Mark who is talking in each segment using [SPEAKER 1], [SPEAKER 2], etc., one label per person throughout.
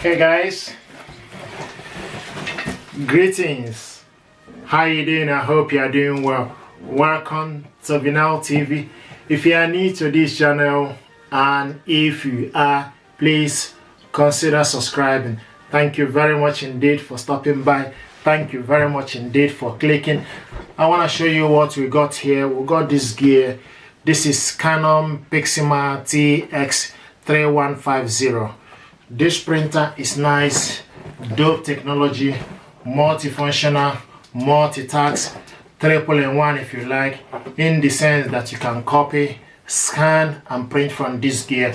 [SPEAKER 1] Hey guys, greetings. How you doing? I hope you are doing well. Welcome to Vinal TV. If you are new to this channel, and if you are, please consider subscribing. Thank you very much indeed for stopping by. Thank you very much indeed for clicking. I want to show you what we got here. We got this gear. This is Canon Pixma TX3150. This printer is nice, dope technology, multifunctional, multitask, triple-in-one if you like, in the sense that you can copy, scan and print from this gear.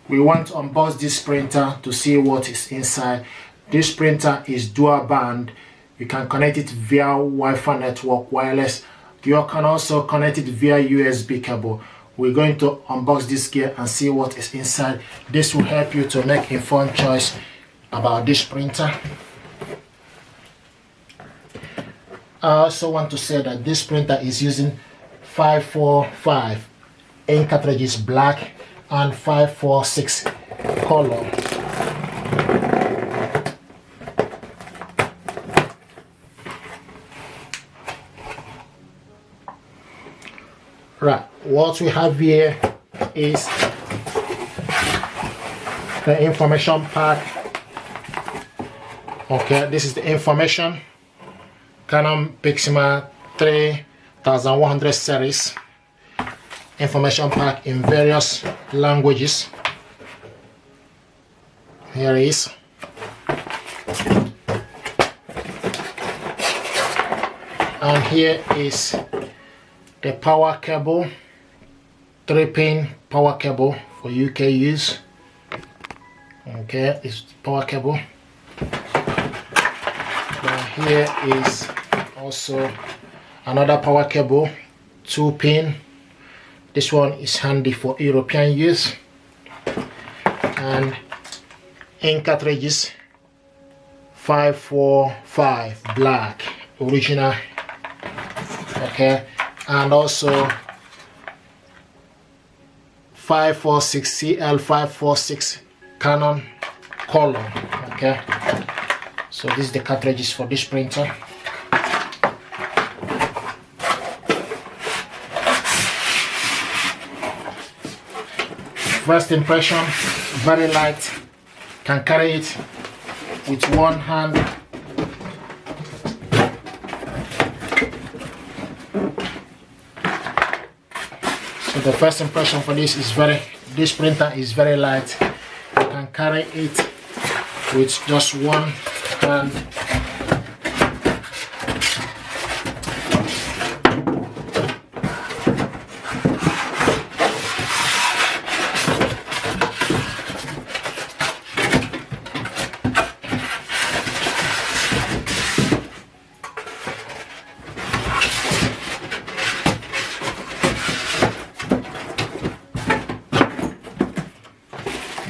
[SPEAKER 1] We want to unbox this printer to see what is inside. This printer is dual band. You can connect it via Wi-Fi network wireless. You can also connect it via USB cable. We're going to unbox this gear and see what is inside. This will help you to make informed choice about this printer. I also want to say that this printer is using 545 ink cartridges, black, and 546 color. Right, what we have here is the information pack. Okay, this is the information. Canon Pixma 3100 series. Information pack in various languages. Here it is. And here is the power cable, 3-pin power cable for UK use. Okay, it's power cable. Then here is also another power cable, 2-pin. This one is handy for European use. And ink cartridges, 545 black, original. Okay. And also 546 CL546 Canon color. Okay, so this is the cartridges for this printer. First impression, very light, can carry it with one hand. So the first impression for this is this printer is very light. You can carry it with just one hand.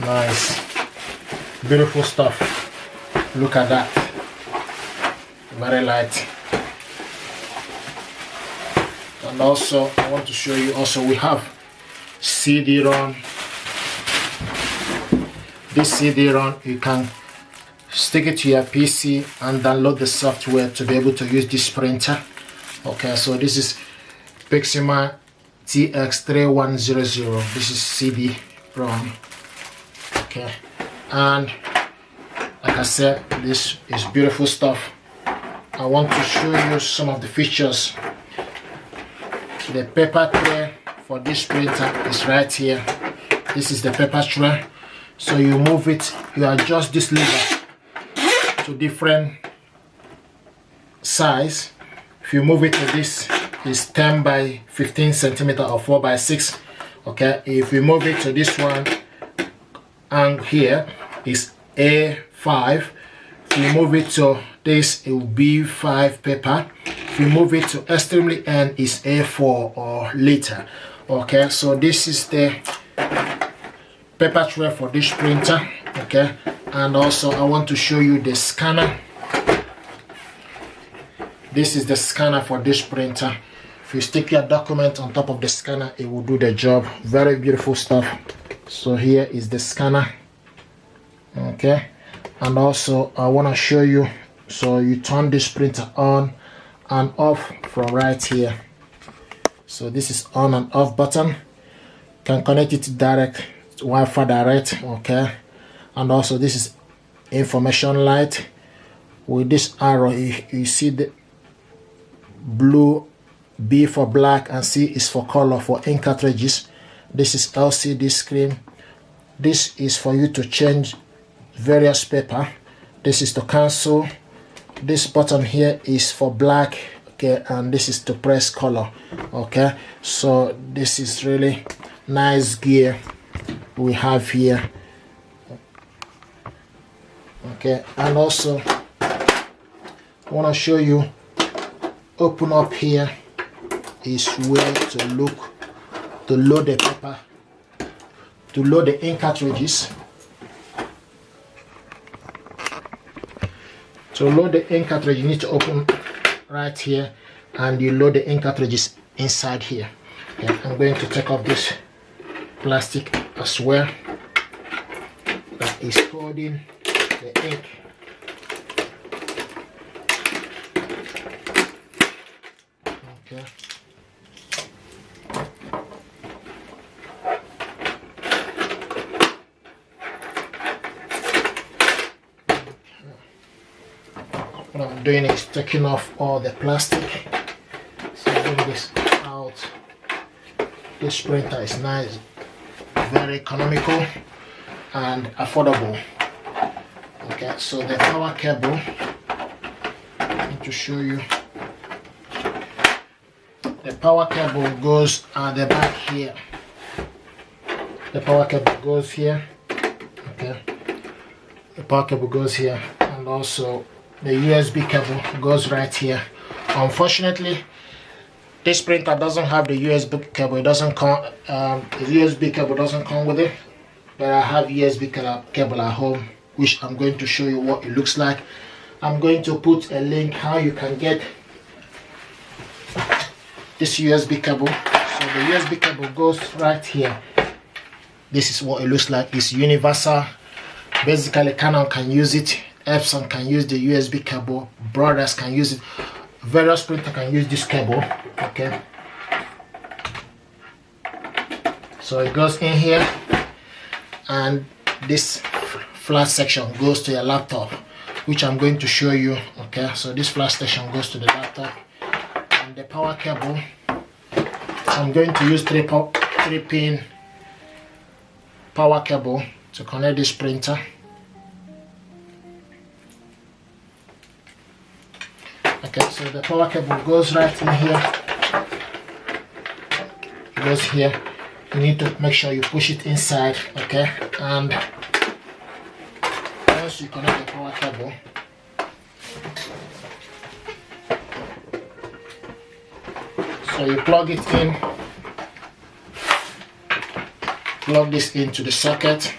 [SPEAKER 1] Nice, beautiful stuff. Look at that, very light. And also I want to show you, also we have CD-ROM. This CD-ROM, you can stick it to your PC and download the software to be able to use this printer. Okay, so this is Pixma TX3100. This is CD-ROM. Okay, and like I said, this is beautiful stuff. I want to show you some of the features. The paper tray for this printer is right here. This is the paper tray. So you move it, you adjust this lever to different size. If you move it to this, is 10 by 15 centimeter or 4 by 6. Okay, if you move it to this one, and here is A5. If you move it to this, it will be B5 paper. If you move it to extremely end, is A4 or later. Okay, so this is the paper tray for this printer. Okay, and also I want to show you the scanner. This is the scanner for this printer. If you stick your document on top of the scanner, it will do the job. Very beautiful stuff. So here is the scanner. Okay, And also I want to show you, so you turn this printer on and off from right here. So this is on and off button. Can connect it to direct Wi-Fi direct, okay. And also this is information light. With this arrow, you see the blue, B for black, and C is for color for ink cartridges. This is LCD screen. This is for you to change various paper. This is to cancel. This button here is for black, okay, and this is to press color, okay. So this is really nice gear we have here, okay. And also I want to show you, open up here is where to look to load the paper, to load the ink cartridges. To load the ink cartridge, you need to open right here, and you load the ink cartridges inside here. Okay, I'm going to take off this plastic as well that is holding the ink. Okay. What I'm doing is taking off all the plastic. So bring this out. This printer is nice, very economical and affordable. Okay, so the power cable, I need to show you. The power cable goes at the back here. The power cable goes here. Okay, the power cable goes here, and also the USB cable goes right here. Unfortunately, this printer doesn't have the USB cable. It doesn't come. The USB cable doesn't come with it. But I have USB cable at home, which I'm going to show you what it looks like. I'm going to put a link how you can get this USB cable. So the USB cable goes right here. This is what it looks like. It's universal. Basically, Canon can use it. Epson can use the USB cable. Brothers can use it. Various printers can use this cable. Okay. So it goes in here, and this flat section goes to your laptop, which I'm going to show you. Okay. So this flat section goes to the laptop, and the power cable. I'm going to use 3-pin power cable to connect this printer. Okay, so the power cable goes right in here. It goes here. You need to make sure you push it inside, okay? And once you connect the power cable, so you plug it in, plug this into the socket,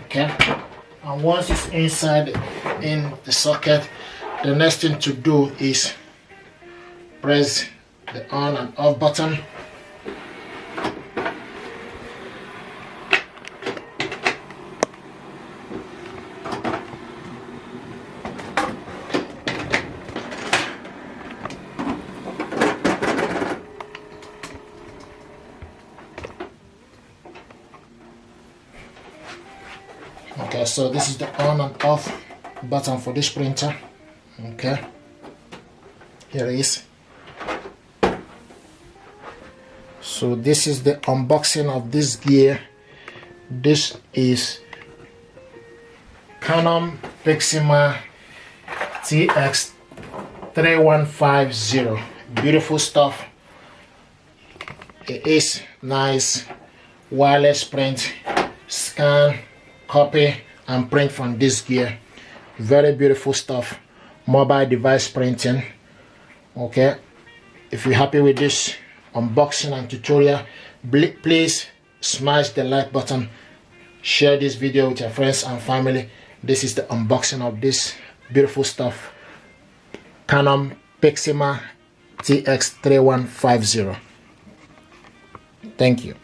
[SPEAKER 1] okay? And once it's inside in the socket, the next thing to do is press the on and off button. Okay, so this is the on and off button for this printer. Okay, here it is. So this is the unboxing of this gear. This is Canon Pixma TX3150. Beautiful stuff. It is nice. Wireless print, scan, copy and print from this gear. Very beautiful stuff. Mobile device printing. Okay, if you're happy with this unboxing and tutorial, please smash the like button, share this video with your friends and family. This is the unboxing of this beautiful stuff, Canon Pixma TX3150. Thank you.